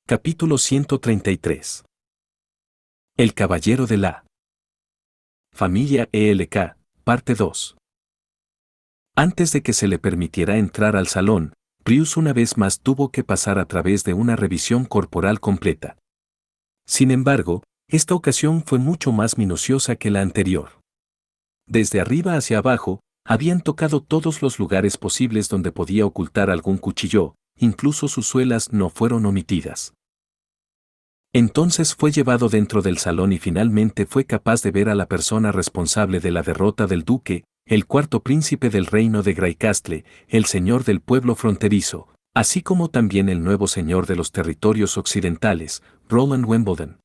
Capítulo 133. El caballero de la familia ELK, parte 2. Antes de que se le permitiera entrar al salón, Prius una vez más tuvo que pasar a través de una revisión corporal completa. Sin embargo, esta ocasión fue mucho más minuciosa que la anterior. Desde arriba hacia abajo, habían tocado todos los lugares posibles donde podía ocultar algún cuchillo, incluso sus suelas no fueron omitidas. Entonces fue llevado dentro del salón y finalmente fue capaz de ver a la persona responsable de la derrota del duque, el cuarto príncipe del reino de Greycastle, el señor del pueblo fronterizo, así como también el nuevo señor de los territorios occidentales, Roland Wimbledon.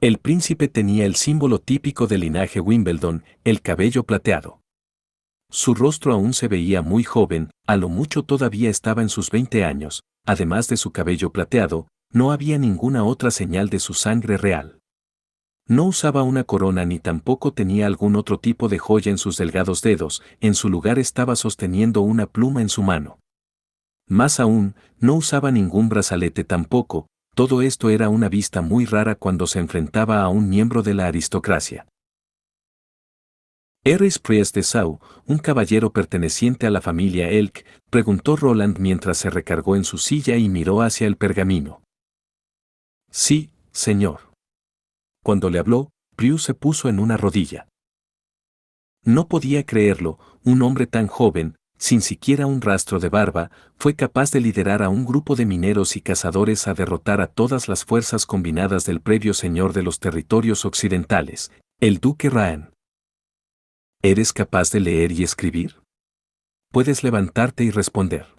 El príncipe tenía el símbolo típico del linaje Wimbledon, el cabello plateado. Su rostro aún se veía muy joven, a lo mucho todavía estaba en sus 20 años, además de su cabello plateado, no había ninguna otra señal de su sangre real. No usaba una corona ni tampoco tenía algún otro tipo de joya en sus delgados dedos, en su lugar estaba sosteniendo una pluma en su mano. Más aún, no usaba ningún brazalete tampoco, todo esto era una vista muy rara cuando se enfrentaba a un miembro de la aristocracia. ¿Eres Priest de Sau, un caballero perteneciente a la familia Elk?, preguntó Roland mientras se recargó en su silla y miró hacia el pergamino. Sí, señor. Cuando le habló, Prius se puso en una rodilla. No podía creerlo, un hombre tan joven, sin siquiera un rastro de barba, fue capaz de liderar a un grupo de mineros y cazadores a derrotar a todas las fuerzas combinadas del previo señor de los territorios occidentales, el duque Raen. ¿Eres capaz de leer y escribir? Puedes levantarte y responder.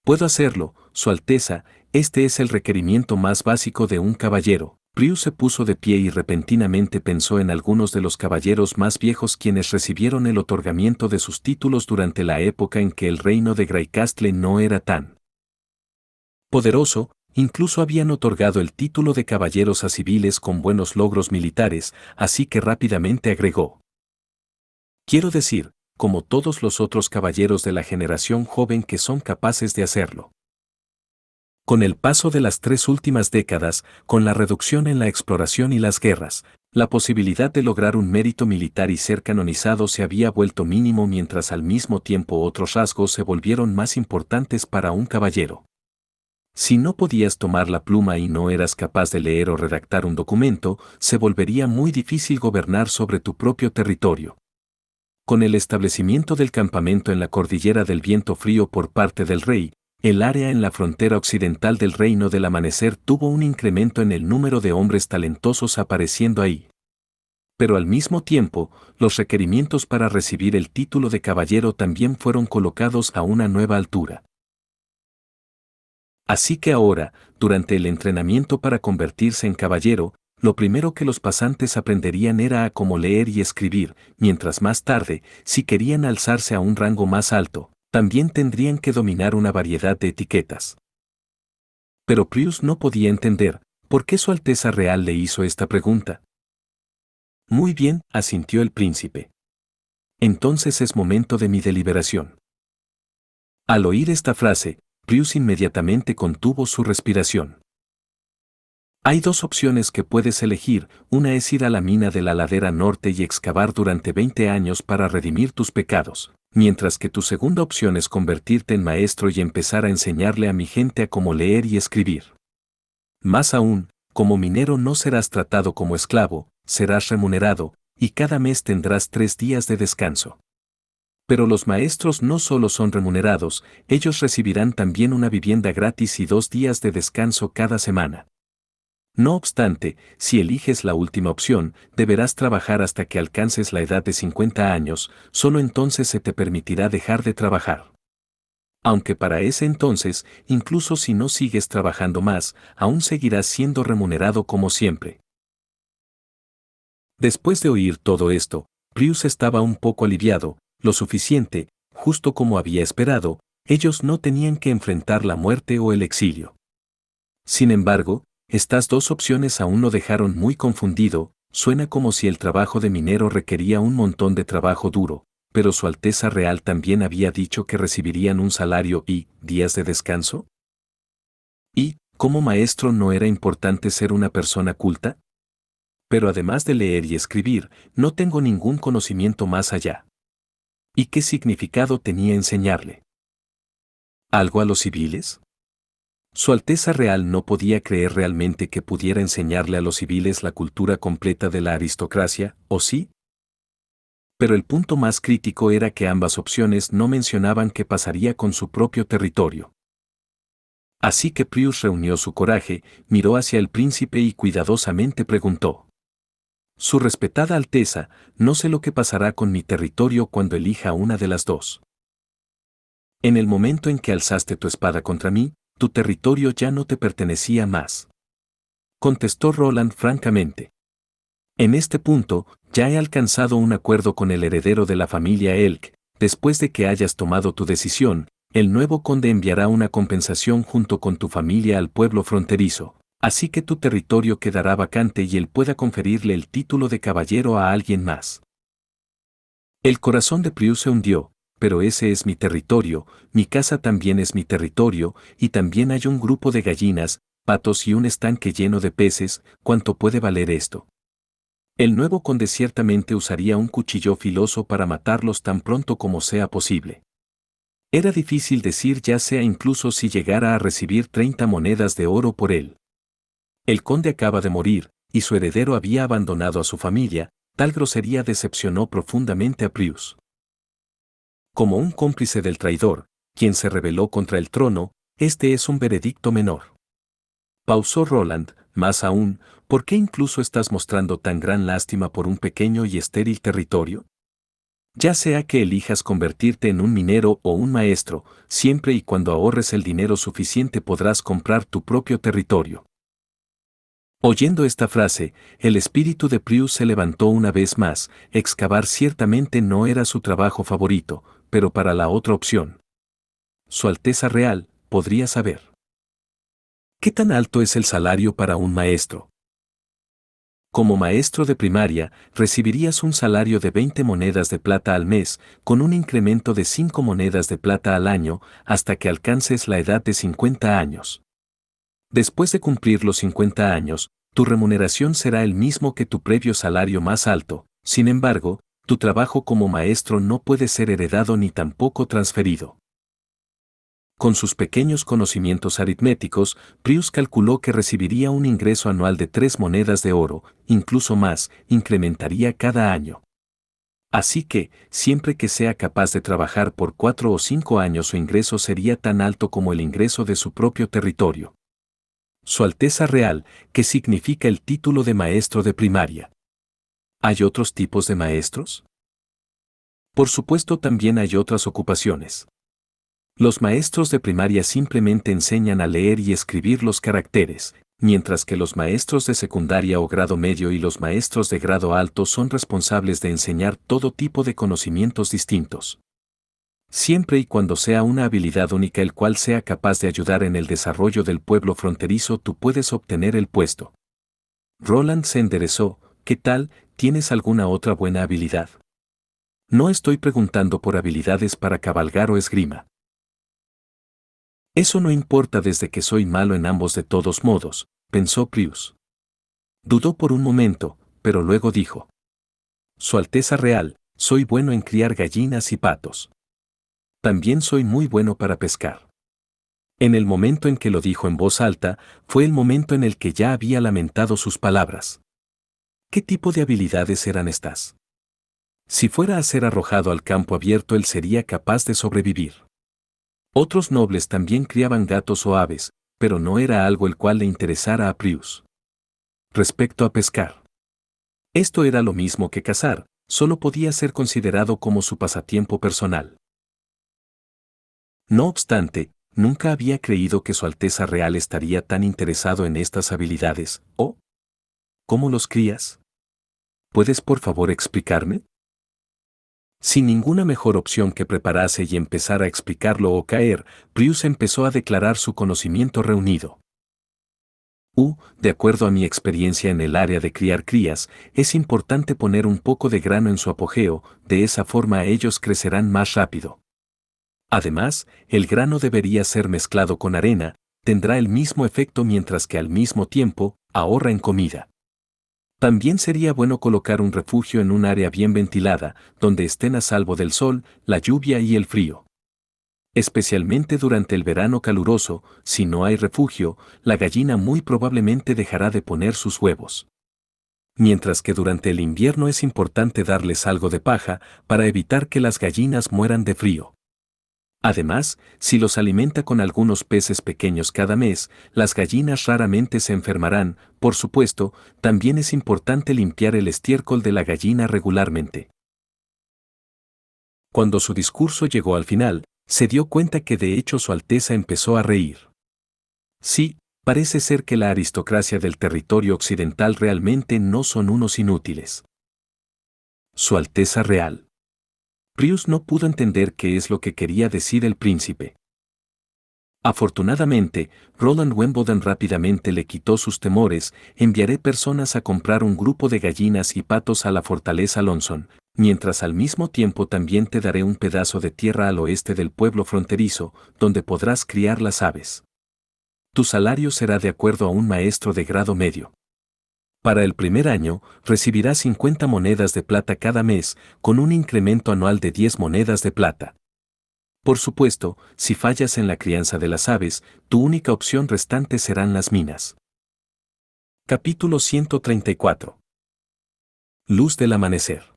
Puedo hacerlo, Su Alteza, este es el requerimiento más básico de un caballero. Prius se puso de pie y repentinamente pensó en algunos de los caballeros más viejos quienes recibieron el otorgamiento de sus títulos durante la época en que el reino de Greycastle no era tan poderoso, incluso habían otorgado el título de caballeros a civiles con buenos logros militares, así que rápidamente agregó. Quiero decir, como todos los otros caballeros de la generación joven que son capaces de hacerlo. Con el paso de las 3 últimas décadas, con la reducción en la exploración y las guerras, la posibilidad de lograr un mérito militar y ser canonizado se había vuelto mínimo mientras al mismo tiempo otros rasgos se volvieron más importantes para un caballero. Si no podías tomar la pluma y no eras capaz de leer o redactar un documento, se volvería muy difícil gobernar sobre tu propio territorio. Con el establecimiento del campamento en la cordillera del Viento Frío por parte del rey, el área en la frontera occidental del Reino del Amanecer tuvo un incremento en el número de hombres talentosos apareciendo ahí. Pero al mismo tiempo, los requerimientos para recibir el título de caballero también fueron colocados a una nueva altura. Así que ahora, durante el entrenamiento para convertirse en caballero, lo primero que los pasantes aprenderían era a cómo leer y escribir, mientras más tarde, si querían alzarse a un rango más alto, también tendrían que dominar una variedad de etiquetas. Pero Prius no podía entender, ¿por qué Su Alteza Real le hizo esta pregunta? Muy bien, asintió el príncipe. Entonces es momento de mi deliberación. Al oír esta frase, Prius inmediatamente contuvo su respiración. Hay 2 opciones que puedes elegir, una es ir a la mina de la ladera norte y excavar durante 20 años para redimir tus pecados, mientras que tu segunda opción es convertirte en maestro y empezar a enseñarle a mi gente a cómo leer y escribir. Más aún, como minero no serás tratado como esclavo, serás remunerado, y cada mes tendrás 3 días de descanso. Pero los maestros no solo son remunerados, ellos recibirán también una vivienda gratis y 2 días de descanso cada semana. No obstante, si eliges la última opción, deberás trabajar hasta que alcances la edad de 50 años, solo entonces se te permitirá dejar de trabajar. Aunque para ese entonces, incluso si no sigues trabajando más, aún seguirás siendo remunerado como siempre. Después de oír todo esto, Prius estaba un poco aliviado, lo suficiente, justo como había esperado, ellos no tenían que enfrentar la muerte o el exilio. Sin embargo, estas 2 opciones aún lo dejaron muy confundido, suena como si el trabajo de minero requería un montón de trabajo duro, pero Su Alteza Real también había dicho que recibirían un salario y días de descanso. Y, ¿Como maestro no era importante ser una persona culta? Pero además de leer y escribir, no tengo ningún conocimiento más allá. ¿Y qué significado tenía enseñarle? ¿Algo a los civiles? Su Alteza Real no podía creer realmente que pudiera enseñarle a los civiles la cultura completa de la aristocracia, ¿o sí? Pero el punto más crítico era que ambas opciones no mencionaban qué pasaría con su propio territorio. Así que Prius reunió su coraje, miró hacia el príncipe y cuidadosamente preguntó: Su respetada Alteza, no sé lo que pasará con mi territorio cuando elija una de las dos. En el momento en que alzaste tu espada contra mí, tu territorio ya no te pertenecía más. Contestó Roland francamente. En este punto, ya he alcanzado un acuerdo con el heredero de la familia Elk. Después de que hayas tomado tu decisión, el nuevo conde enviará una compensación junto con tu familia al pueblo fronterizo, así que tu territorio quedará vacante y él pueda conferirle el título de caballero a alguien más. El corazón de Prius se hundió, pero ese es mi territorio, mi casa también es mi territorio, y también hay un grupo de gallinas, patos y un estanque lleno de peces. ¿Cuánto puede valer esto? El nuevo conde ciertamente usaría un cuchillo filoso para matarlos tan pronto como sea posible. Era difícil decir, ya sea incluso si llegara a recibir 30 monedas de oro por él. El conde acaba de morir, y su heredero había abandonado a su familia. Tal grosería decepcionó profundamente a Prius. Como un cómplice del traidor, quien se rebeló contra el trono, este es un veredicto menor. Pausó Roland. Más aún, ¿por qué incluso estás mostrando tan gran lástima por un pequeño y estéril territorio? Ya sea que elijas convertirte en un minero o un maestro, siempre y cuando ahorres el dinero suficiente podrás comprar tu propio territorio. Oyendo esta frase, el espíritu de Prius se levantó una vez más. Excavar ciertamente no era su trabajo favorito, pero para la otra opción. Su Alteza Real, podría saber. ¿Qué tan alto es el salario para un maestro? Como maestro de primaria, recibirías un salario de 20 monedas de plata al mes, con un incremento de 5 monedas de plata al año, hasta que alcances la edad de 50 años. Después de cumplir los 50 años, tu remuneración será el mismo que tu previo salario más alto. Sin embargo, tu trabajo como maestro no puede ser heredado ni tampoco transferido. Con sus pequeños conocimientos aritméticos, Prius calculó que recibiría un ingreso anual de 3 monedas de oro, incluso más, incrementaría cada año. Así que, siempre que sea capaz de trabajar por 4 o 5 años, su ingreso sería tan alto como el ingreso de su propio territorio. Su Alteza Real, ¿qué significa el título de maestro de primaria? ¿Hay otros tipos de maestros? Por supuesto, también hay otras ocupaciones. Los maestros de primaria simplemente enseñan a leer y escribir los caracteres, mientras que los maestros de secundaria o grado medio y los maestros de grado alto son responsables de enseñar todo tipo de conocimientos distintos. Siempre y cuando sea una habilidad única el cual sea capaz de ayudar en el desarrollo del pueblo fronterizo, tú puedes obtener el puesto. Roland se enderezó. ¿Qué tal? ¿Tienes alguna otra buena habilidad? No estoy preguntando por habilidades para cabalgar o esgrima. Eso no importa desde que soy malo en ambos de todos modos, pensó Prius. Dudó por un momento, pero luego dijo: Su Alteza Real, soy bueno en criar gallinas y patos. También soy muy bueno para pescar. En el momento en que lo dijo en voz alta, fue el momento en el que ya había lamentado sus palabras. ¿Qué tipo de habilidades eran estas? Si fuera a ser arrojado al campo abierto, él sería capaz de sobrevivir. Otros nobles también criaban gatos o aves, pero no era algo el cual le interesara a Prius. Respecto a pescar, esto era lo mismo que cazar, solo podía ser considerado como su pasatiempo personal. No obstante, nunca había creído que Su Alteza Real estaría tan interesado en estas habilidades. ¿Oh? ¿Cómo los crías? ¿Puedes por favor explicarme? Sin ninguna mejor opción que prepararse y empezar a explicarlo o caer, Prius empezó a declarar su conocimiento reunido. De acuerdo a mi experiencia en el área de criar crías, es importante poner un poco de grano en su apogeo, de esa forma ellos crecerán más rápido. Además, el grano debería ser mezclado con arena, tendrá el mismo efecto mientras que al mismo tiempo ahorra en comida. También sería bueno colocar un refugio en un área bien ventilada, donde estén a salvo del sol, la lluvia y el frío. Especialmente durante el verano caluroso, si no hay refugio, la gallina muy probablemente dejará de poner sus huevos. Mientras que durante el invierno es importante darles algo de paja para evitar que las gallinas mueran de frío. Además, si los alimenta con algunos peces pequeños cada mes, las gallinas raramente se enfermarán. Por supuesto, también es importante limpiar el estiércol de la gallina regularmente. Cuando su discurso llegó al final, se dio cuenta que de hecho Su Alteza empezó a reír. Sí, parece ser que la aristocracia del territorio occidental realmente no son unos inútiles. Su Alteza Real. Prius no pudo entender qué es lo que quería decir el príncipe. Afortunadamente, Roland Wimbledon rápidamente le quitó sus temores. Enviaré personas a comprar un grupo de gallinas y patos a la fortaleza Lonson, mientras al mismo tiempo también te daré un pedazo de tierra al oeste del pueblo fronterizo, donde podrás criar las aves. Tu salario será de acuerdo a un maestro de grado medio. Para el primer año, recibirás 50 monedas de plata cada mes, con un incremento anual de 10 monedas de plata. Por supuesto, si fallas en la crianza de las aves, tu única opción restante serán las minas. Capítulo 134. Luz del amanecer.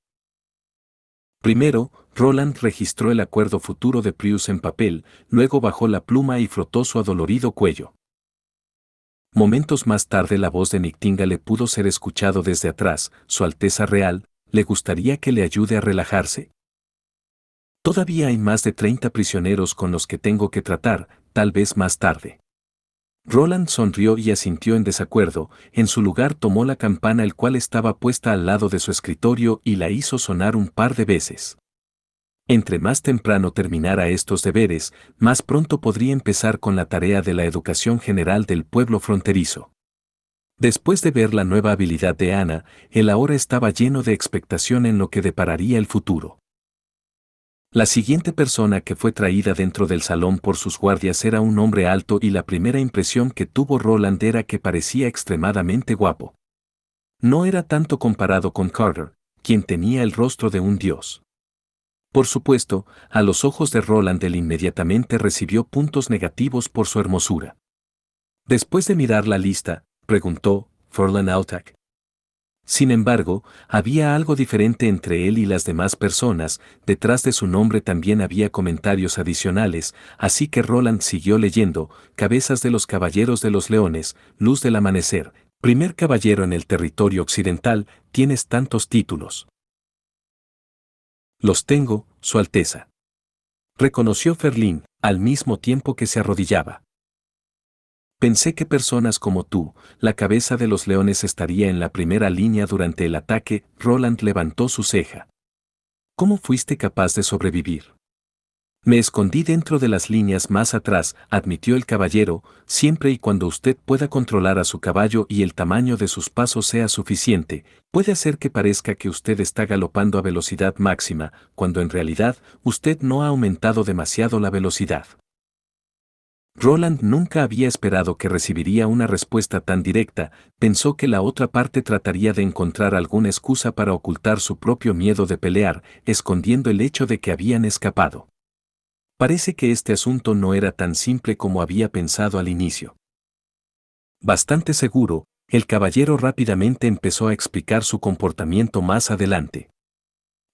Primero, Roland registró el acuerdo futuro de Prius en papel, luego bajó la pluma y frotó su adolorido cuello. Momentos más tarde la voz de Nightingale pudo ser escuchado desde atrás. Su Alteza Real, ¿le gustaría que le ayude a relajarse? Todavía hay más de 30 prisioneros con los que tengo que tratar, tal vez más tarde. Roland sonrió y asintió en desacuerdo. En su lugar tomó la campana el cual estaba puesta al lado de su escritorio y la hizo sonar un par de veces. Entre más temprano terminara estos deberes, más pronto podría empezar con la tarea de la educación general del pueblo fronterizo. Después de ver la nueva habilidad de Ana, él ahora estaba lleno de expectación en lo que depararía el futuro. La siguiente persona que fue traída dentro del salón por sus guardias era un hombre alto y la primera impresión que tuvo Roland era que parecía extremadamente guapo. No era tanto comparado con Carter, quien tenía el rostro de un dios. Por supuesto, a los ojos de Roland él inmediatamente recibió puntos negativos por su hermosura. Después de mirar la lista, preguntó, ¿Furlan Autak? Sin embargo, había algo diferente entre él y las demás personas. Detrás de su nombre también había comentarios adicionales, así que Roland siguió leyendo: cabezas de los caballeros de los leones, luz del amanecer, primer caballero en el territorio occidental, tienes tantos títulos. Los tengo, Su Alteza. Reconoció Ferlín, al mismo tiempo que se arrodillaba. Pensé que personas como tú, la cabeza de los leones, estaría en la primera línea durante el ataque. Roland levantó su ceja. ¿Cómo fuiste capaz de sobrevivir? Me escondí dentro de las líneas más atrás, admitió el caballero, siempre y cuando usted pueda controlar a su caballo y el tamaño de sus pasos sea suficiente, puede hacer que parezca que usted está galopando a velocidad máxima, cuando en realidad usted no ha aumentado demasiado la velocidad. Roland nunca había esperado que recibiría una respuesta tan directa. Pensó que la otra parte trataría de encontrar alguna excusa para ocultar su propio miedo de pelear, escondiendo el hecho de que habían escapado. Parece que este asunto no era tan simple como había pensado al inicio. Bastante seguro, el caballero rápidamente empezó a explicar su comportamiento más adelante.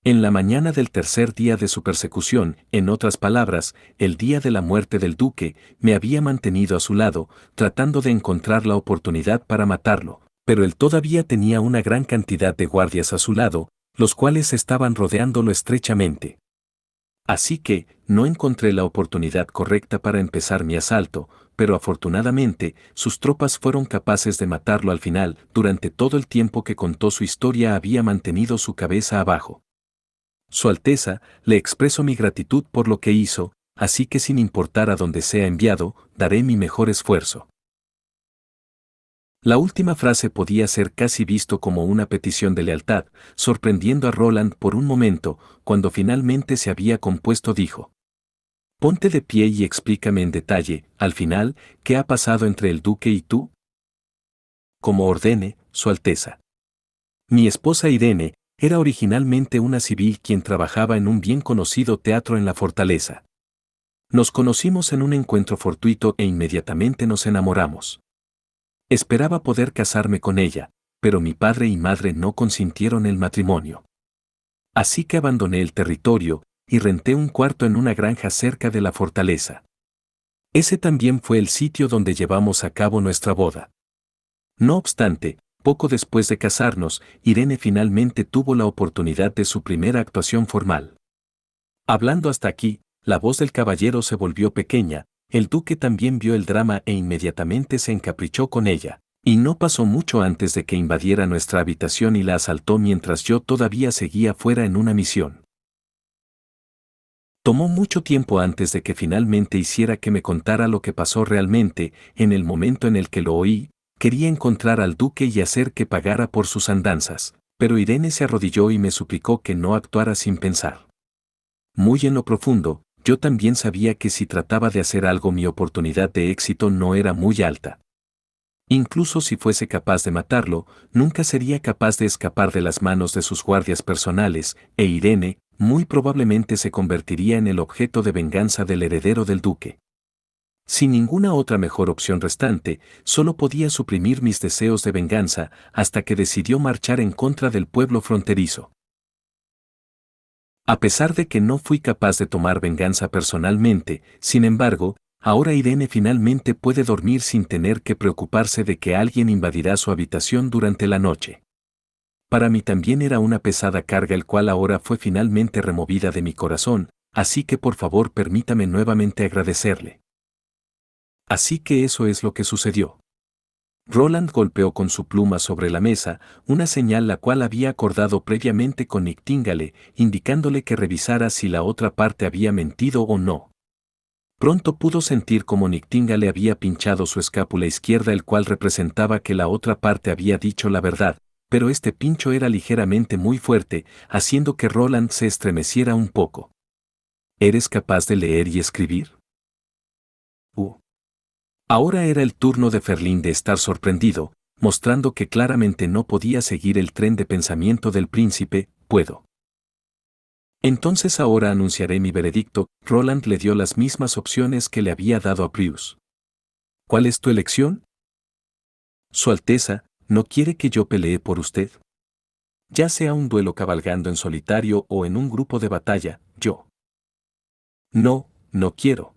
En la mañana del tercer día de su persecución, en otras palabras, el día de la muerte del duque, me había mantenido a su lado, tratando de encontrar la oportunidad para matarlo, pero él todavía tenía una gran cantidad de guardias a su lado, los cuales estaban rodeándolo estrechamente. Así que, no encontré la oportunidad correcta para empezar mi asalto, pero afortunadamente, sus tropas fueron capaces de matarlo al final. Durante todo el tiempo que contó su historia había mantenido su cabeza abajo. Su Alteza, le expreso mi gratitud por lo que hizo, así que sin importar a dónde sea enviado, daré mi mejor esfuerzo. La última frase podía ser casi visto como una petición de lealtad, sorprendiendo a Roland por un momento. Cuando finalmente se había compuesto dijo: Ponte de pie y explícame en detalle, al final, ¿qué ha pasado entre el duque y tú? Como ordene, Su Alteza. Mi esposa Irene era originalmente una civil quien trabajaba en un bien conocido teatro en la fortaleza. Nos conocimos en un encuentro fortuito e inmediatamente nos enamoramos. Esperaba poder casarme con ella, pero mi padre y madre no consintieron el matrimonio. Así que abandoné el territorio y renté un cuarto en una granja cerca de la fortaleza. Ese también fue el sitio donde llevamos a cabo nuestra boda. No obstante, poco después de casarnos, Irene finalmente tuvo la oportunidad de su primera actuación formal. Hablando hasta aquí, la voz del caballero se volvió pequeña, el duque también vio el drama e inmediatamente se encaprichó con ella, y no pasó mucho antes de que invadiera nuestra habitación y la asaltó mientras yo todavía seguía fuera en una misión. Tomó mucho tiempo antes de que finalmente hiciera que me contara lo que pasó realmente. En el momento en el que lo oí, quería encontrar al duque y hacer que pagara por sus andanzas, pero Irene se arrodilló y me suplicó que no actuara sin pensar. Muy en lo profundo, yo también sabía que si trataba de hacer algo mi oportunidad de éxito no era muy alta. Incluso si fuese capaz de matarlo, nunca sería capaz de escapar de las manos de sus guardias personales, e Irene, muy probablemente se convertiría en el objeto de venganza del heredero del duque. Sin ninguna otra mejor opción restante, solo podía suprimir mis deseos de venganza hasta que decidió marchar en contra del pueblo fronterizo. A pesar de que no fui capaz de tomar venganza personalmente, sin embargo, ahora Irene finalmente puede dormir sin tener que preocuparse de que alguien invadirá su habitación durante la noche. Para mí también era una pesada carga el cual ahora fue finalmente removida de mi corazón, así que por favor permítame nuevamente agradecerle. Así que eso es lo que sucedió. Roland golpeó con su pluma sobre la mesa, una señal la cual había acordado previamente con Nightingale, indicándole que revisara si la otra parte había mentido o no. Pronto pudo sentir como Nightingale había pinchado su escápula izquierda, el cual representaba que la otra parte había dicho la verdad, pero este pincho era ligeramente muy fuerte, haciendo que Roland se estremeciera un poco. ¿Eres capaz de leer y escribir? Ahora era el turno de Ferlín de estar sorprendido, mostrando que claramente no podía seguir el tren de pensamiento del príncipe. Puedo. Entonces ahora anunciaré mi veredicto. Roland le dio las mismas opciones que le había dado a Bruce. ¿Cuál es tu elección? Su Alteza, ¿no quiere que yo pelee por usted? Ya sea un duelo cabalgando en solitario o en un grupo de batalla, yo. No, no quiero.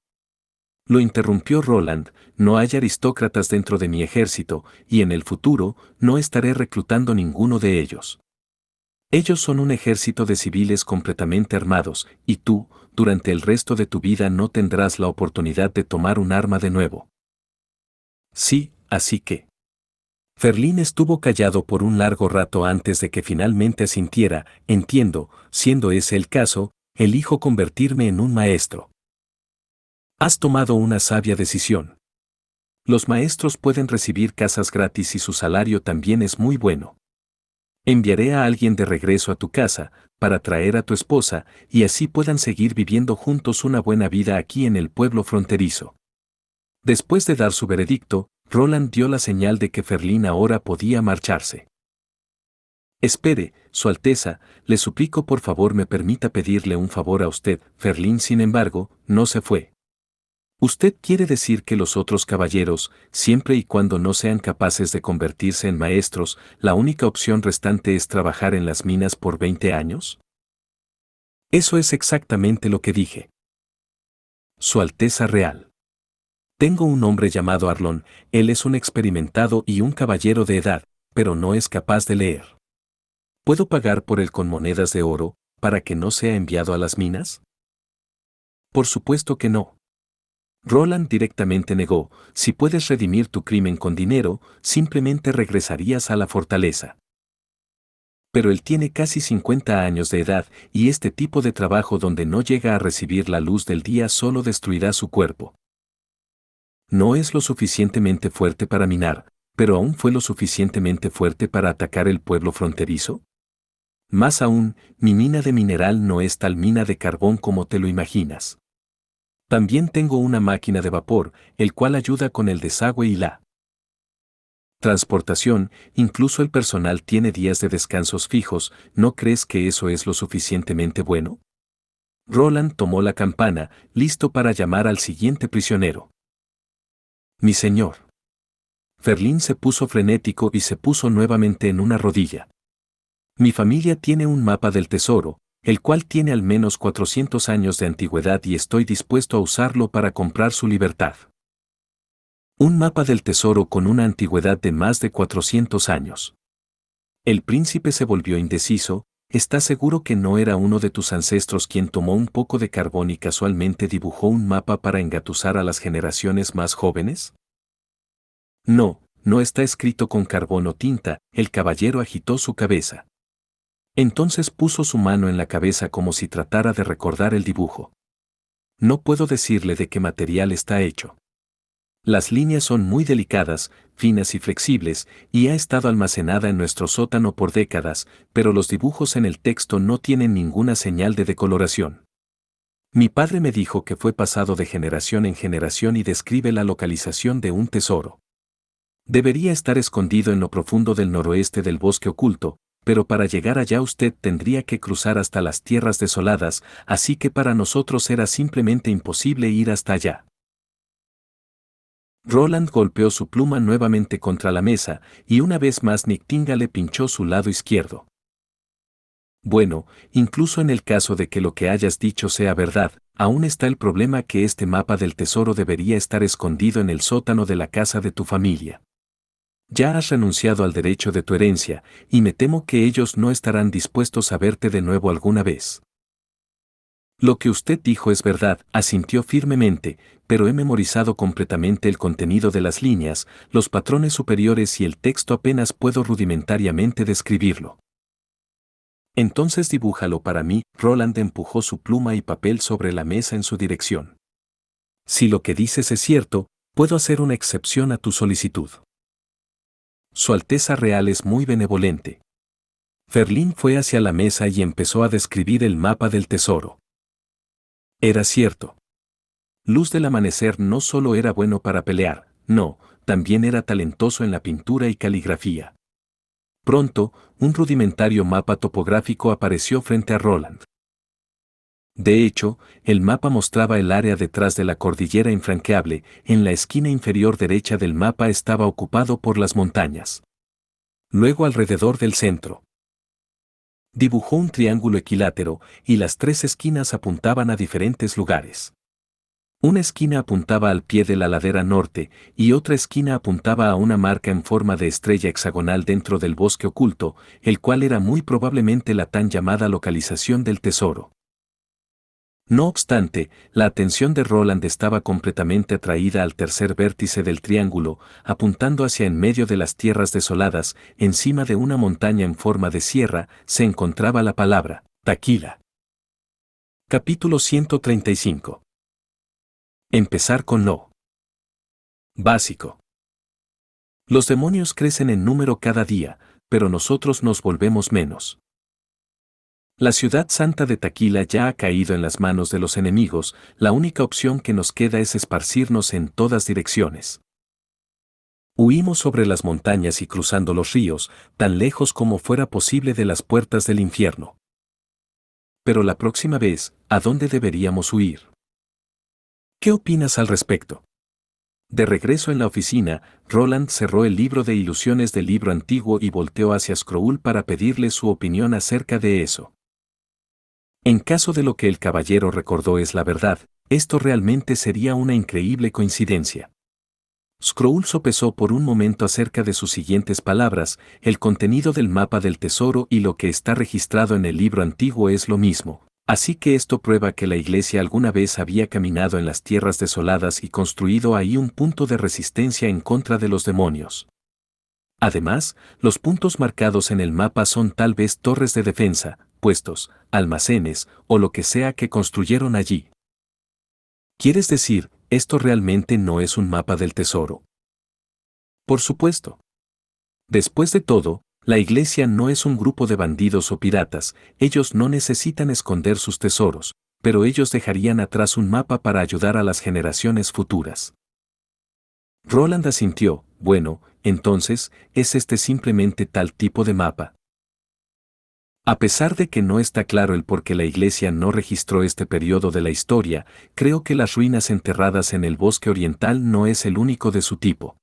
Lo interrumpió Roland, no hay aristócratas dentro de mi ejército, y en el futuro no estaré reclutando ninguno de ellos. Ellos son un ejército de civiles completamente armados, y tú, durante el resto de tu vida no tendrás la oportunidad de tomar un arma de nuevo. Sí, así que. Ferlín estuvo callado por un largo rato antes de que finalmente asintiera. Entiendo, siendo ese el caso, elijo convertirme en un maestro. Has tomado una sabia decisión. Los maestros pueden recibir casas gratis y su salario también es muy bueno. Enviaré a alguien de regreso a tu casa, para traer a tu esposa, y así puedan seguir viviendo juntos una buena vida aquí en el pueblo fronterizo. Después de dar su veredicto, Roland dio la señal de que Ferlín ahora podía marcharse. Espere, Su Alteza, le suplico por favor me permita pedirle un favor a usted. Ferlín, sin embargo, no se fue. ¿Usted quiere decir que los otros caballeros, siempre y cuando no sean capaces de convertirse en maestros, la única opción restante es trabajar en las minas por 20 años? Eso es exactamente lo que dije. Su Alteza Real. Tengo un hombre llamado Arlon, él es un experimentado y un caballero de edad, pero no es capaz de leer. ¿Puedo pagar por él con monedas de oro, para que no sea enviado a las minas? Por supuesto que no. Roland directamente negó, si puedes redimir tu crimen con dinero, simplemente regresarías a la fortaleza. Pero él tiene casi 50 años de edad, y este tipo de trabajo donde no llega a recibir la luz del día solo destruirá su cuerpo. No es lo suficientemente fuerte para minar, pero aún fue lo suficientemente fuerte para atacar el pueblo fronterizo. Más aún, mi mina de mineral no es tal mina de carbón como te lo imaginas. También tengo una máquina de vapor, el cual ayuda con el desagüe y la transportación, incluso el personal tiene días de descansos fijos, ¿no crees que eso es lo suficientemente bueno? Roland tomó la campana, listo para llamar al siguiente prisionero. Mi señor. Ferlín se puso frenético y se puso nuevamente en una rodilla. Mi familia tiene un mapa del tesoro, el cual tiene al menos 400 años de antigüedad y estoy dispuesto a usarlo para comprar su libertad. Un mapa del tesoro con una antigüedad de más de 400 años. El príncipe se volvió indeciso. ¿Estás seguro que no era uno de tus ancestros quien tomó un poco de carbón y casualmente dibujó un mapa para engatusar a las generaciones más jóvenes? No, no está escrito con carbón o tinta, el caballero agitó su cabeza. Entonces puso su mano en la cabeza como si tratara de recordar el dibujo. No puedo decirle de qué material está hecho. Las líneas son muy delicadas, finas y flexibles, y ha estado almacenada en nuestro sótano por décadas, pero los dibujos en el texto no tienen ninguna señal de decoloración. Mi padre me dijo que fue pasado de generación en generación y describe la localización de un tesoro. Debería estar escondido en lo profundo del noroeste del bosque oculto, pero para llegar allá usted tendría que cruzar hasta las tierras desoladas, así que para nosotros era simplemente imposible ir hasta allá. Roland golpeó su pluma nuevamente contra la mesa, y una vez más Nictinga le pinchó su lado izquierdo. Bueno, incluso en el caso de que lo que hayas dicho sea verdad, aún está el problema que este mapa del tesoro debería estar escondido en el sótano de la casa de tu familia. Ya has renunciado al derecho de tu herencia, y me temo que ellos no estarán dispuestos a verte de nuevo alguna vez. Lo que usted dijo es verdad, asintió firmemente, pero he memorizado completamente el contenido de las líneas, los patrones superiores y el texto apenas puedo rudimentariamente describirlo. Entonces dibújalo para mí. Roland empujó su pluma y papel sobre la mesa en su dirección. Si lo que dices es cierto, puedo hacer una excepción a tu solicitud. Su Alteza Real es muy benevolente. Ferlín fue hacia la mesa y empezó a describir el mapa del tesoro. Era cierto. Luz del Amanecer no solo era bueno para pelear, no, también era talentoso en la pintura y caligrafía. Pronto, un rudimentario mapa topográfico apareció frente a Roland. De hecho, el mapa mostraba el área detrás de la cordillera infranqueable. En la esquina inferior derecha del mapa estaba ocupado por las montañas. Luego alrededor del centro. Dibujó un triángulo equilátero, y las tres esquinas apuntaban a diferentes lugares. Una esquina apuntaba al pie de la ladera norte, y otra esquina apuntaba a una marca en forma de estrella hexagonal dentro del bosque oculto, el cual era muy probablemente la tan llamada localización del tesoro. No obstante, la atención de Roland estaba completamente atraída al tercer vértice del triángulo, apuntando hacia en medio de las tierras desoladas, encima de una montaña en forma de sierra, se encontraba la palabra, Taquila. Capítulo 135. Empezar con lo básico. Los demonios crecen en número cada día, pero nosotros nos volvemos menos. La ciudad santa de Taquila ya ha caído en las manos de los enemigos, la única opción que nos queda es esparcirnos en todas direcciones. Huimos sobre las montañas y cruzando los ríos, tan lejos como fuera posible de las puertas del infierno. Pero la próxima vez, ¿a dónde deberíamos huir? ¿Qué opinas al respecto? De regreso en la oficina, Roland cerró el libro de ilusiones del libro antiguo y volteó hacia Skrull para pedirle su opinión acerca de eso. En caso de lo que el caballero recordó es la verdad, esto realmente sería una increíble coincidencia. Skrull sopesó por un momento acerca de sus siguientes palabras: el contenido del mapa del tesoro y lo que está registrado en el libro antiguo es lo mismo, así que esto prueba que la iglesia alguna vez había caminado en las tierras desoladas y construido ahí un punto de resistencia en contra de los demonios. Además, los puntos marcados en el mapa son tal vez torres de defensa, puestos, almacenes, o lo que sea que construyeron allí. ¿Quieres decir, esto realmente no es un mapa del tesoro? Por supuesto. Después de todo, la iglesia no es un grupo de bandidos o piratas, ellos no necesitan esconder sus tesoros, pero ellos dejarían atrás un mapa para ayudar a las generaciones futuras. Roland asintió, bueno, entonces, ¿es este simplemente tal tipo de mapa? A pesar de que no está claro el por qué la Iglesia no registró este periodo de la historia, creo que las ruinas enterradas en el bosque oriental no es el único de su tipo.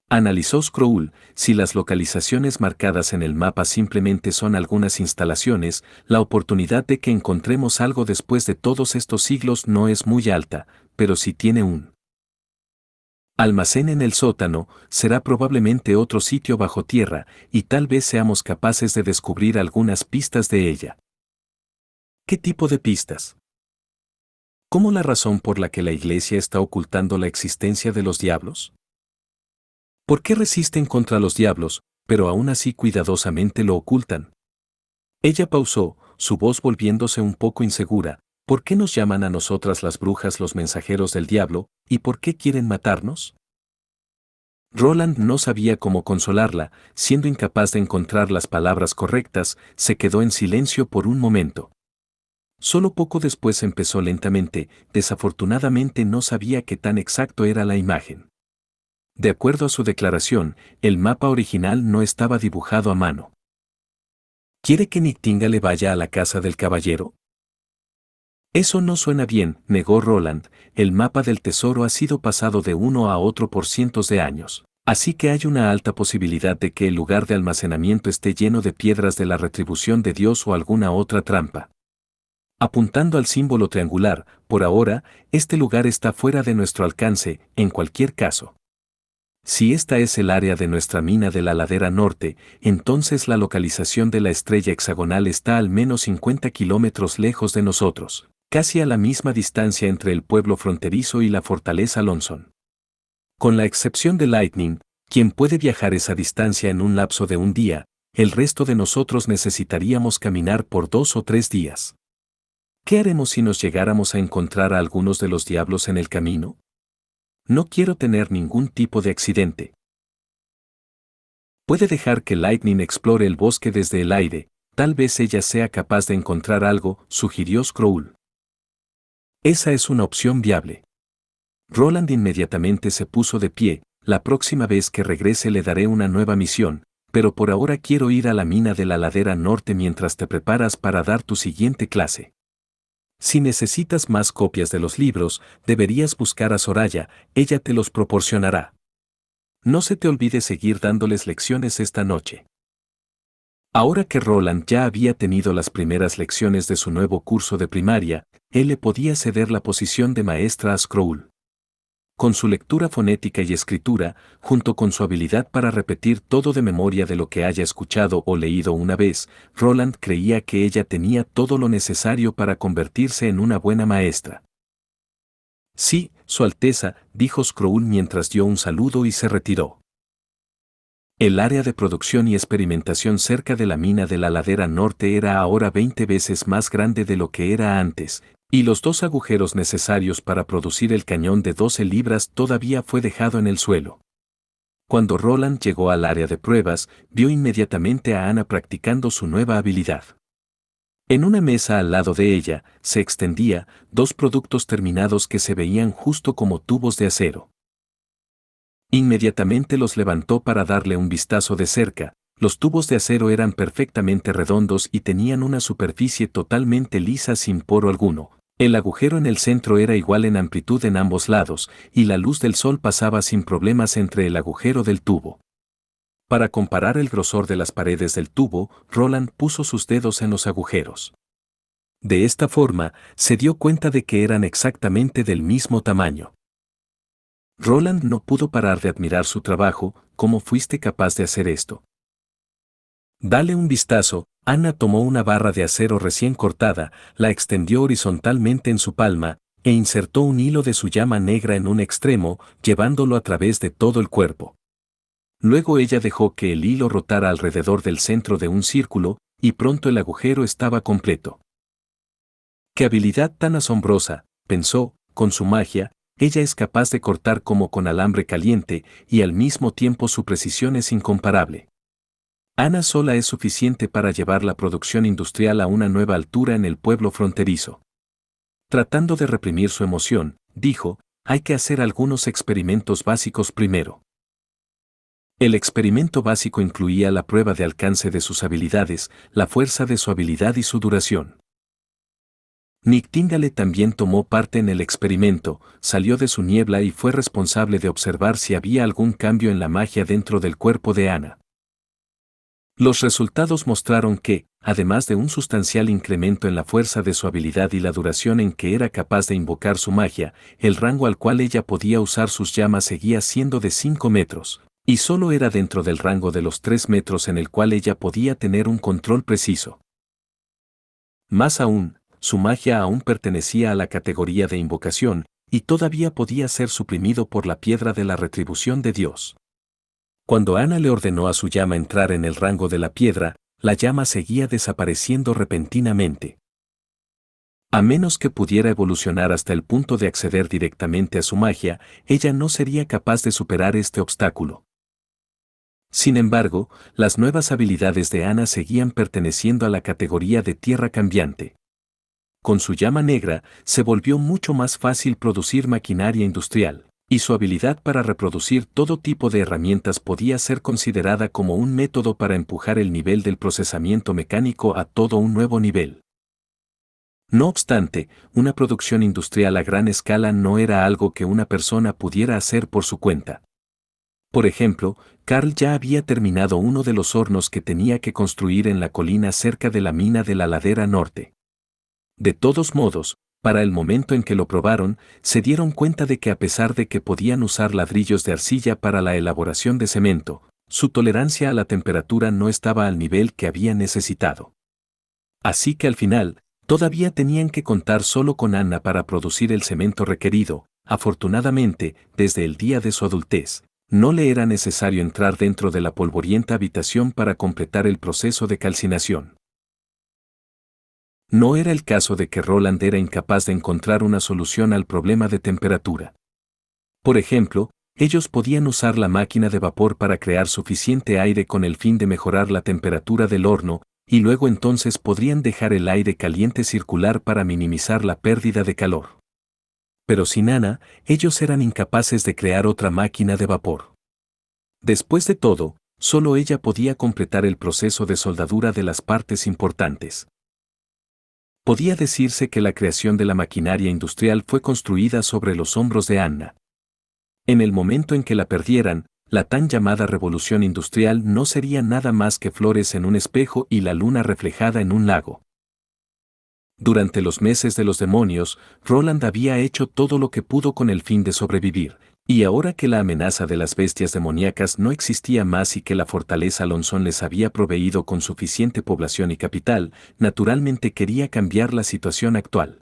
Analizó Scroll, si las localizaciones marcadas en el mapa simplemente son algunas instalaciones, la oportunidad de que encontremos algo después de todos estos siglos no es muy alta, pero si tiene un almacén en el sótano, será probablemente otro sitio bajo tierra, y tal vez seamos capaces de descubrir algunas pistas de ella. ¿Qué tipo de pistas? ¿Cómo la razón por la que la Iglesia está ocultando la existencia de los diablos? ¿Por qué resisten contra los diablos, pero aún así cuidadosamente lo ocultan? Ella pausó, su voz volviéndose un poco insegura. ¿Por qué nos llaman a nosotras las brujas los mensajeros del diablo, y por qué quieren matarnos? Roland no sabía cómo consolarla, siendo incapaz de encontrar las palabras correctas, se quedó en silencio por un momento. Solo poco después empezó lentamente, desafortunadamente no sabía qué tan exacto era la imagen. De acuerdo a su declaración, el mapa original no estaba dibujado a mano. ¿Quiere que Nightingale vaya a la casa del caballero? Eso no suena bien, negó Roland, el mapa del tesoro ha sido pasado de uno a otro por cientos de años, así que hay una alta posibilidad de que el lugar de almacenamiento esté lleno de piedras de la retribución de Dios o alguna otra trampa. Apuntando al símbolo triangular, por ahora, este lugar está fuera de nuestro alcance, en cualquier caso. Si esta es el área de nuestra mina de la ladera norte, entonces la localización de la estrella hexagonal está al menos 50 kilómetros lejos de nosotros, casi a la misma distancia entre el pueblo fronterizo y la fortaleza Lonson. Con la excepción de Lightning, quien puede viajar esa distancia en un lapso de un día, el resto de nosotros necesitaríamos caminar por 2 o 3 días. ¿Qué haremos si nos llegáramos a encontrar a algunos de los diablos en el camino? No quiero tener ningún tipo de accidente. Puede dejar que Lightning explore el bosque desde el aire, tal vez ella sea capaz de encontrar algo, sugirió Scroll. Esa es una opción viable. Roland inmediatamente se puso de pie, la próxima vez que regrese le daré una nueva misión, pero por ahora quiero ir a la mina de la ladera norte mientras te preparas para dar tu siguiente clase. Si necesitas más copias de los libros, deberías buscar a Soraya, ella te los proporcionará. No se te olvide seguir dándoles lecciones esta noche. Ahora que Roland ya había tenido las primeras lecciones de su nuevo curso de primaria, él le podía ceder la posición de maestra a Scroll. Con su lectura fonética y escritura, junto con su habilidad para repetir todo de memoria de lo que haya escuchado o leído una vez, Roland creía que ella tenía todo lo necesario para convertirse en una buena maestra. Sí, Su Alteza, dijo Scroll mientras dio un saludo y se retiró. El área de producción y experimentación cerca de la mina de la ladera norte era ahora 20 veces más grande de lo que era antes, y los 2 agujeros necesarios para producir el cañón de 12 libras todavía fue dejado en el suelo. Cuando Roland llegó al área de pruebas, vio inmediatamente a Ana practicando su nueva habilidad. En una mesa al lado de ella, se extendía 2 productos terminados que se veían justo como tubos de acero. Inmediatamente los levantó para darle un vistazo de cerca. Los tubos de acero eran perfectamente redondos y tenían una superficie totalmente lisa sin poro alguno. El agujero en el centro era igual en amplitud en ambos lados, y la luz del sol pasaba sin problemas entre el agujero del tubo. Para comparar el grosor de las paredes del tubo, Roland puso sus dedos en los agujeros. De esta forma, se dio cuenta de que eran exactamente del mismo tamaño. Roland no pudo parar de admirar su trabajo. ¿Cómo fuiste capaz de hacer esto? Dale un vistazo. Ana tomó una barra de acero recién cortada, la extendió horizontalmente en su palma, e insertó un hilo de su llama negra en un extremo, llevándolo a través de todo el cuerpo. Luego ella dejó que el hilo rotara alrededor del centro de un círculo, y pronto el agujero estaba completo. ¡Qué habilidad tan asombrosa!, pensó, con su magia. Ella es capaz de cortar como con alambre caliente, y al mismo tiempo su precisión es incomparable. Ana sola es suficiente para llevar la producción industrial a una nueva altura en el pueblo fronterizo. Tratando de reprimir su emoción, dijo, hay que hacer algunos experimentos básicos primero. El experimento básico incluía la prueba de alcance de sus habilidades, la fuerza de su habilidad y su duración. Nightingale también tomó parte en el experimento, salió de su niebla y fue responsable de observar si había algún cambio en la magia dentro del cuerpo de Anna. Los resultados mostraron que, además de un sustancial incremento en la fuerza de su habilidad y la duración en que era capaz de invocar su magia, el rango al cual ella podía usar sus llamas seguía siendo de 5 metros, y solo era dentro del rango de los 3 metros en el cual ella podía tener un control preciso. Más aún, su magia aún pertenecía a la categoría de invocación, y todavía podía ser suprimido por la piedra de la retribución de Dios. Cuando Anna le ordenó a su llama entrar en el rango de la piedra, la llama seguía desapareciendo repentinamente. A menos que pudiera evolucionar hasta el punto de acceder directamente a su magia, ella no sería capaz de superar este obstáculo. Sin embargo, las nuevas habilidades de Anna seguían perteneciendo a la categoría de tierra cambiante. Con su llama negra, se volvió mucho más fácil producir maquinaria industrial, y su habilidad para reproducir todo tipo de herramientas podía ser considerada como un método para empujar el nivel del procesamiento mecánico a todo un nuevo nivel. No obstante, una producción industrial a gran escala no era algo que una persona pudiera hacer por su cuenta. Por ejemplo, Carl ya había terminado uno de los hornos que tenía que construir en la colina cerca de la mina de la ladera norte. De todos modos, para el momento en que lo probaron, se dieron cuenta de que a pesar de que podían usar ladrillos de arcilla para la elaboración de cemento, su tolerancia a la temperatura no estaba al nivel que habían necesitado. Así que al final, todavía tenían que contar solo con Anna para producir el cemento requerido. Afortunadamente, desde el día de su adultez, no le era necesario entrar dentro de la polvorienta habitación para completar el proceso de calcinación. No era el caso de que Roland era incapaz de encontrar una solución al problema de temperatura. Por ejemplo, ellos podían usar la máquina de vapor para crear suficiente aire con el fin de mejorar la temperatura del horno, y luego entonces podrían dejar el aire caliente circular para minimizar la pérdida de calor. Pero sin Anna, ellos eran incapaces de crear otra máquina de vapor. Después de todo, solo ella podía completar el proceso de soldadura de las partes importantes. Podía decirse que la creación de la maquinaria industrial fue construida sobre los hombros de Anna. En el momento en que la perdieran, la tan llamada revolución industrial no sería nada más que flores en un espejo y la luna reflejada en un lago. Durante los meses de los demonios, Roland había hecho todo lo que pudo con el fin de sobrevivir, y ahora que la amenaza de las bestias demoníacas no existía más y que la fortaleza Lonzón les había proveído con suficiente población y capital, naturalmente quería cambiar la situación actual.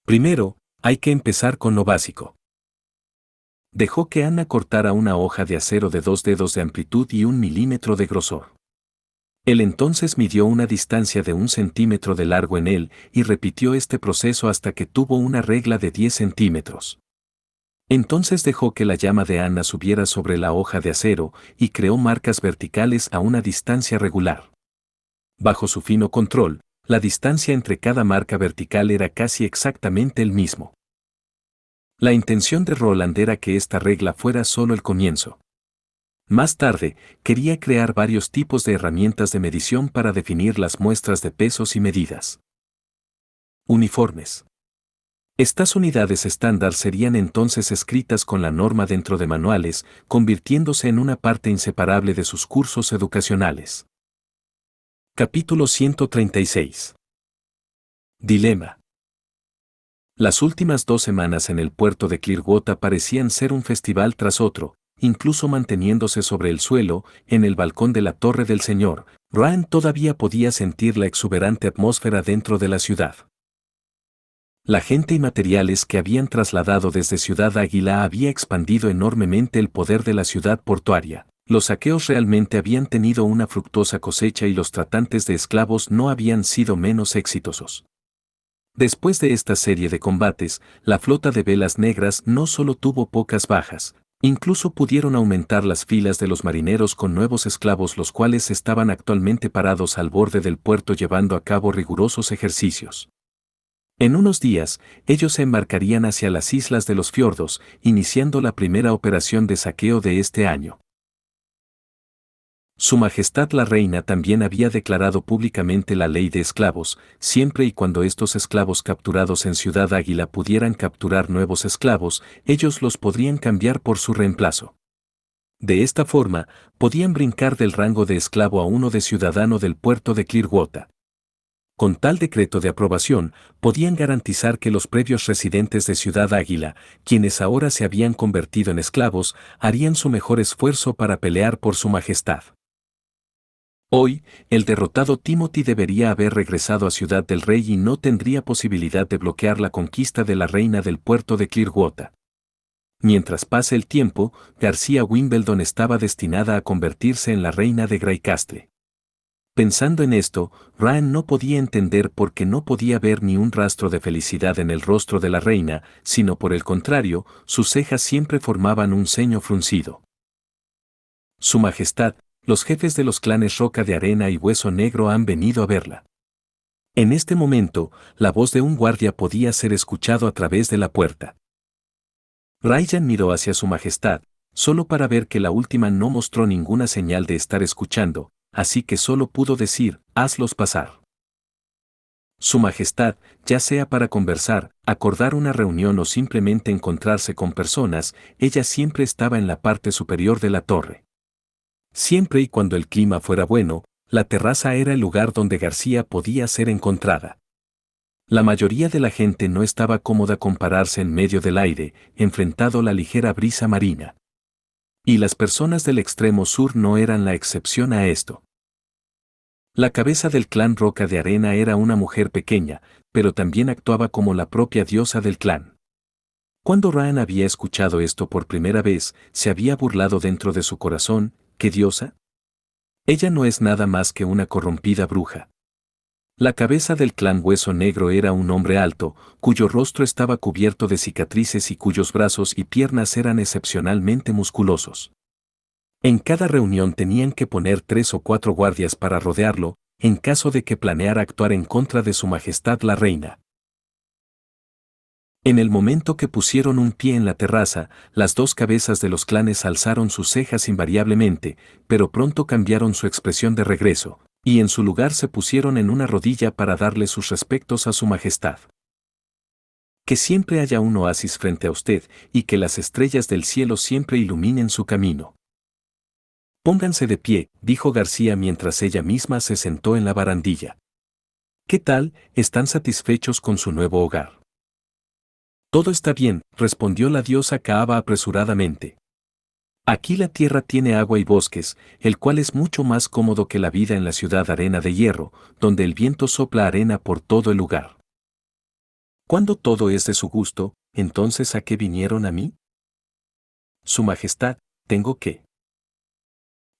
Primero, hay que empezar con lo básico. Dejó que Anna cortara una hoja de acero de 2 dedos de amplitud y 1 milímetro de grosor. Él entonces midió una distancia de 1 centímetro de largo en él y repitió este proceso hasta que tuvo una regla de 10 centímetros. Entonces dejó que la llama de Anna subiera sobre la hoja de acero y creó marcas verticales a una distancia regular. Bajo su fino control, la distancia entre cada marca vertical era casi exactamente el mismo. La intención de Roland era que esta regla fuera solo el comienzo. Más tarde, quería crear varios tipos de herramientas de medición para definir las muestras de pesos y medidas. Uniformes. Estas unidades estándar serían entonces escritas con la norma dentro de manuales, convirtiéndose en una parte inseparable de sus cursos educacionales. Capítulo 136. Dilema. Las últimas 2 semanas en el puerto de Clearwater parecían ser un festival tras otro, incluso manteniéndose sobre el suelo, en el balcón de la Torre del Señor. Ryan todavía podía sentir la exuberante atmósfera dentro de la ciudad. La gente y materiales que habían trasladado desde Ciudad Águila había expandido enormemente el poder de la ciudad portuaria. Los saqueos realmente habían tenido una fructuosa cosecha y los tratantes de esclavos no habían sido menos exitosos. Después de esta serie de combates, la flota de velas negras no solo tuvo pocas bajas, incluso pudieron aumentar las filas de los marineros con nuevos esclavos los cuales estaban actualmente parados al borde del puerto llevando a cabo rigurosos ejercicios. En unos días, ellos se embarcarían hacia las islas de los fiordos, iniciando la primera operación de saqueo de este año. Su Majestad la Reina también había declarado públicamente la ley de esclavos, siempre y cuando estos esclavos capturados en Ciudad Águila pudieran capturar nuevos esclavos, ellos los podrían cambiar por su reemplazo. De esta forma, podían brincar del rango de esclavo a uno de ciudadano del puerto de Clearwater. Con tal decreto de aprobación, podían garantizar que los previos residentes de Ciudad Águila, quienes ahora se habían convertido en esclavos, harían su mejor esfuerzo para pelear por su majestad. Hoy, el derrotado Timothy debería haber regresado a Ciudad del Rey y no tendría posibilidad de bloquear la conquista de la reina del puerto de Clearwater. Mientras pase el tiempo, García Wimbledon estaba destinada a convertirse en la reina de Greycastle. Pensando en esto, Ryan no podía entender por qué no podía ver ni un rastro de felicidad en el rostro de la reina, sino por el contrario, sus cejas siempre formaban un ceño fruncido. Su Majestad, los jefes de los clanes Roca de Arena y Hueso Negro han venido a verla. En este momento, la voz de un guardia podía ser escuchado a través de la puerta. Ryan miró hacia su Majestad, solo para ver que la última no mostró ninguna señal de estar escuchando, así que solo pudo decir, hazlos pasar. Su Majestad, ya sea para conversar, acordar una reunión o simplemente encontrarse con personas, ella siempre estaba en la parte superior de la torre. Siempre y cuando el clima fuera bueno, la terraza era el lugar donde García podía ser encontrada. La mayoría de la gente no estaba cómoda con pararse en medio del aire, enfrentado a la ligera brisa marina. Y las personas del extremo sur no eran la excepción a esto. La cabeza del clan Roca de Arena era una mujer pequeña, pero también actuaba como la propia diosa del clan. Cuando Ryan había escuchado esto por primera vez, se había burlado dentro de su corazón, ¿qué diosa? Ella no es nada más que una corrompida bruja. La cabeza del clan Hueso Negro era un hombre alto, cuyo rostro estaba cubierto de cicatrices y cuyos brazos y piernas eran excepcionalmente musculosos. En cada reunión tenían que poner 3 o 4 guardias para rodearlo, en caso de que planeara actuar en contra de su Majestad la Reina. En el momento que pusieron un pie en la terraza, las dos cabezas de los clanes alzaron sus cejas invariablemente, pero pronto cambiaron su expresión de regreso, y en su lugar se pusieron en una rodilla para darle sus respetos a su Majestad. Que siempre haya un oasis frente a usted, y que las estrellas del cielo siempre iluminen su camino. Pónganse de pie, dijo García mientras ella misma se sentó en la barandilla. ¿Qué tal? ¿Están satisfechos con su nuevo hogar? Todo está bien, respondió la diosa Kaaba apresuradamente. Aquí la tierra tiene agua y bosques, el cual es mucho más cómodo que la vida en la ciudad Arena de Hierro, donde el viento sopla arena por todo el lugar. Cuando todo es de su gusto, entonces ¿a qué vinieron a mí? Su Majestad, tengo que.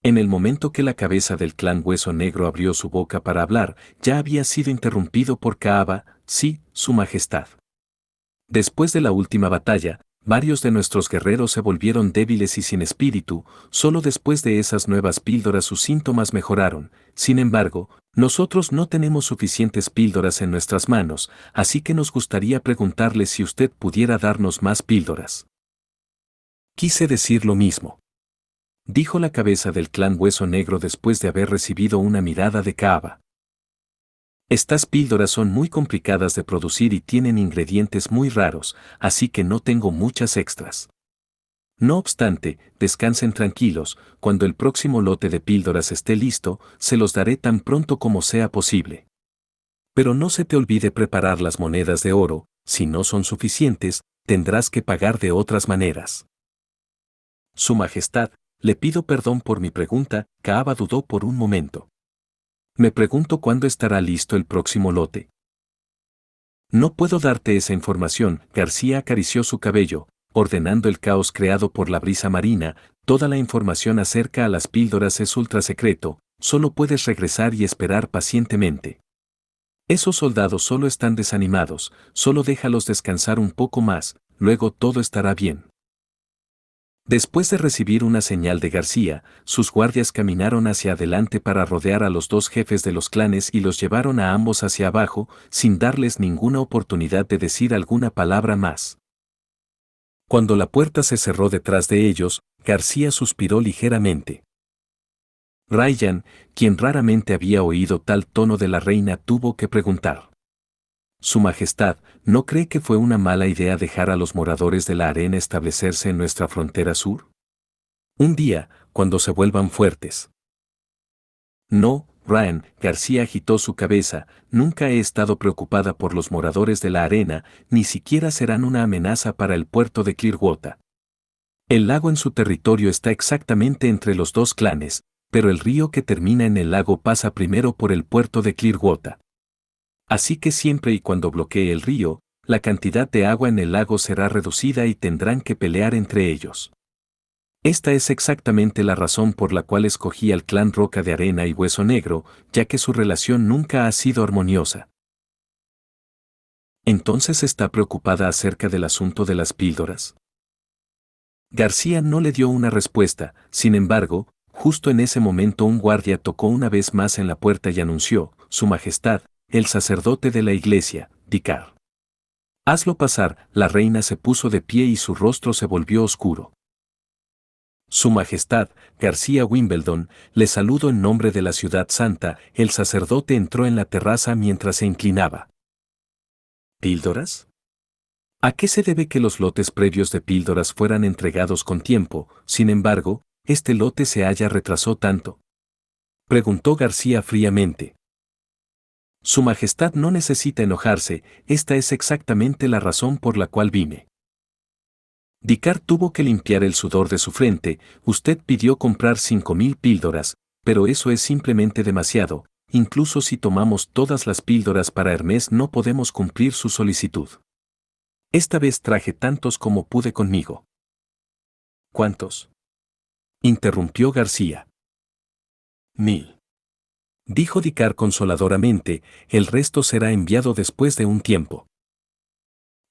En el momento que la cabeza del clan Hueso Negro abrió su boca para hablar, ya había sido interrumpido por Kaaba, sí, Su Majestad. Después de la última batalla, varios de nuestros guerreros se volvieron débiles y sin espíritu, solo después de esas nuevas píldoras sus síntomas mejoraron. Sin embargo, nosotros no tenemos suficientes píldoras en nuestras manos, así que nos gustaría preguntarle si usted pudiera darnos más píldoras. Quise decir lo mismo, dijo la cabeza del clan Hueso Negro después de haber recibido una mirada de Kaaba. Estas píldoras son muy complicadas de producir y tienen ingredientes muy raros, así que no tengo muchas extras. No obstante, descansen tranquilos, cuando el próximo lote de píldoras esté listo, se los daré tan pronto como sea posible. Pero no se te olvide preparar las monedas de oro, si no son suficientes, tendrás que pagar de otras maneras. Su Majestad, le pido perdón por mi pregunta, Kaaba dudó por un momento. Me pregunto cuándo estará listo el próximo lote. No puedo darte esa información, García acarició su cabello, ordenando el caos creado por la brisa marina, toda la información acerca a las píldoras es ultra secreto, solo puedes regresar y esperar pacientemente. Esos soldados solo están desanimados, solo déjalos descansar un poco más, luego todo estará bien. Después de recibir una señal de García, sus guardias caminaron hacia adelante para rodear a los dos jefes de los clanes y los llevaron a ambos hacia abajo, sin darles ninguna oportunidad de decir alguna palabra más. Cuando la puerta se cerró detrás de ellos, García suspiró ligeramente. Ryan, quien raramente había oído tal tono de la reina, tuvo que preguntar. Su Majestad, ¿no cree que fue una mala idea dejar a los moradores de la arena establecerse en nuestra frontera sur? Un día, cuando se vuelvan fuertes. No, Ryan, García agitó su cabeza, nunca he estado preocupada por los moradores de la arena, ni siquiera serán una amenaza para el puerto de Clearwater. El lago en su territorio está exactamente entre los dos clanes, pero el río que termina en el lago pasa primero por el puerto de Clearwater. Así que siempre y cuando bloquee el río, la cantidad de agua en el lago será reducida y tendrán que pelear entre ellos. Esta es exactamente la razón por la cual escogí al clan Roca de Arena y Hueso Negro, ya que su relación nunca ha sido armoniosa. ¿Entonces está preocupada acerca del asunto de las píldoras? García no le dio una respuesta, sin embargo, justo en ese momento un guardia tocó una vez más en la puerta y anunció, Su Majestad, el sacerdote de la iglesia, Dicar. Hazlo pasar. La reina se puso de pie y su rostro se volvió oscuro. Su Majestad, García Wimbledon, le saludo en nombre de la ciudad santa. El sacerdote entró en la terraza mientras se inclinaba. ¿Píldoras? ¿A qué se debe que los lotes previos de píldoras fueran entregados con tiempo, sin embargo, este lote se haya retrasó tanto? Preguntó García fríamente. Su Majestad no necesita enojarse, esta es exactamente la razón por la cual vine. Dicar tuvo que limpiar el sudor de su frente. Usted pidió comprar 5.000 píldoras, pero eso es simplemente demasiado, incluso si tomamos todas las píldoras para Hermes no podemos cumplir su solicitud. Esta vez traje tantos como pude conmigo. ¿Cuántos? Interrumpió García. 1.000. Dijo Dicar consoladoramente, el resto será enviado después de un tiempo.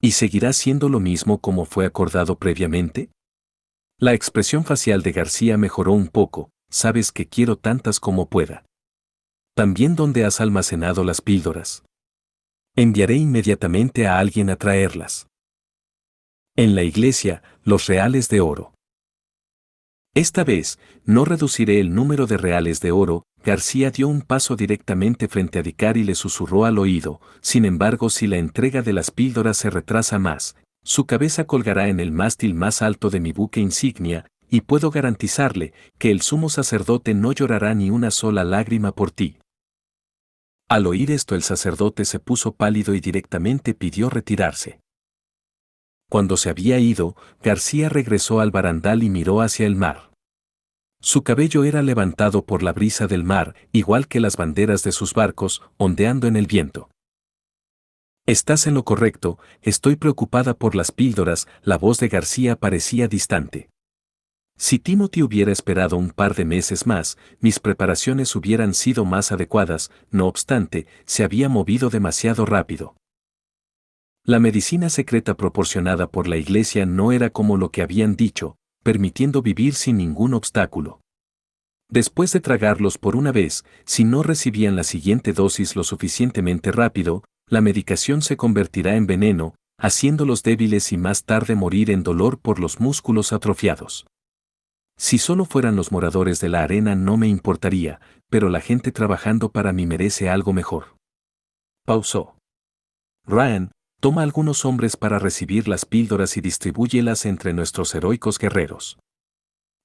¿Y seguirá siendo lo mismo como fue acordado previamente? La expresión facial de García mejoró un poco, sabes que quiero tantas como pueda. También dónde has almacenado las píldoras. Enviaré inmediatamente a alguien a traerlas. En la iglesia, los reales de oro. Esta vez, no reduciré el número de reales de oro. García dio un paso directamente frente a Dicar y le susurró al oído, sin embargo si la entrega de las píldoras se retrasa más, su cabeza colgará en el mástil más alto de mi buque insignia, y puedo garantizarle que el sumo sacerdote no llorará ni una sola lágrima por ti. Al oír esto el sacerdote se puso pálido y directamente pidió retirarse. Cuando se había ido, García regresó al barandal y miró hacia el mar. Su cabello era levantado por la brisa del mar, igual que las banderas de sus barcos, ondeando en el viento. Estás en lo correcto, estoy preocupada por las píldoras. La voz de García parecía distante. Si Timothy hubiera esperado un par de meses más, mis preparaciones hubieran sido más adecuadas, no obstante, se había movido demasiado rápido. La medicina secreta proporcionada por la iglesia no era como lo que habían dicho, permitiendo vivir sin ningún obstáculo. Después de tragarlos por una vez, si no recibían la siguiente dosis lo suficientemente rápido, la medicación se convertirá en veneno, haciéndolos débiles y más tarde morir en dolor por los músculos atrofiados. Si solo fueran los moradores de la arena no me importaría, pero la gente trabajando para mí merece algo mejor. Pausó. Ryan, toma algunos hombres para recibir las píldoras y distribúyelas entre nuestros heroicos guerreros.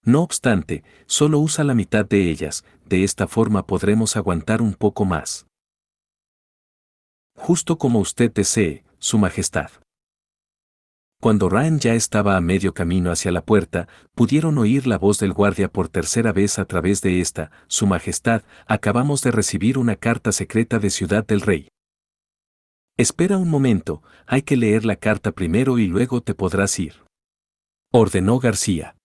No obstante, solo usa la mitad de ellas, de esta forma podremos aguantar un poco más. Justo como usted desee, Su Majestad. Cuando Ryan ya estaba a medio camino hacia la puerta, pudieron oír la voz del guardia por tercera vez a través de esta, Su Majestad, acabamos de recibir una carta secreta de Ciudad del Rey. Espera un momento, hay que leer la carta primero y luego te podrás ir. Ordenó García.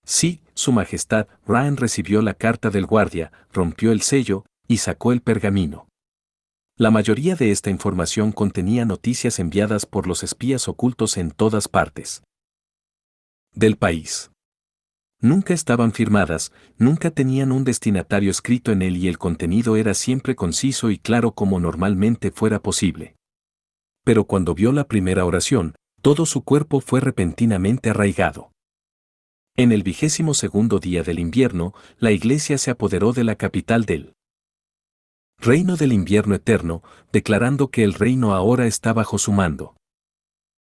Sí, Su Majestad. Ryan recibió la carta del guardia, rompió el sello, y sacó el pergamino. La mayoría de esta información contenía noticias enviadas por los espías ocultos en todas partes. del país. Nunca estaban firmadas, nunca tenían un destinatario escrito en él y el contenido era siempre conciso y claro como normalmente fuera posible. Pero cuando vio la primera oración, todo su cuerpo fue repentinamente arraigado. En el 22º día del invierno, la iglesia se apoderó de la capital del reino del invierno eterno, declarando que el reino ahora está bajo su mando.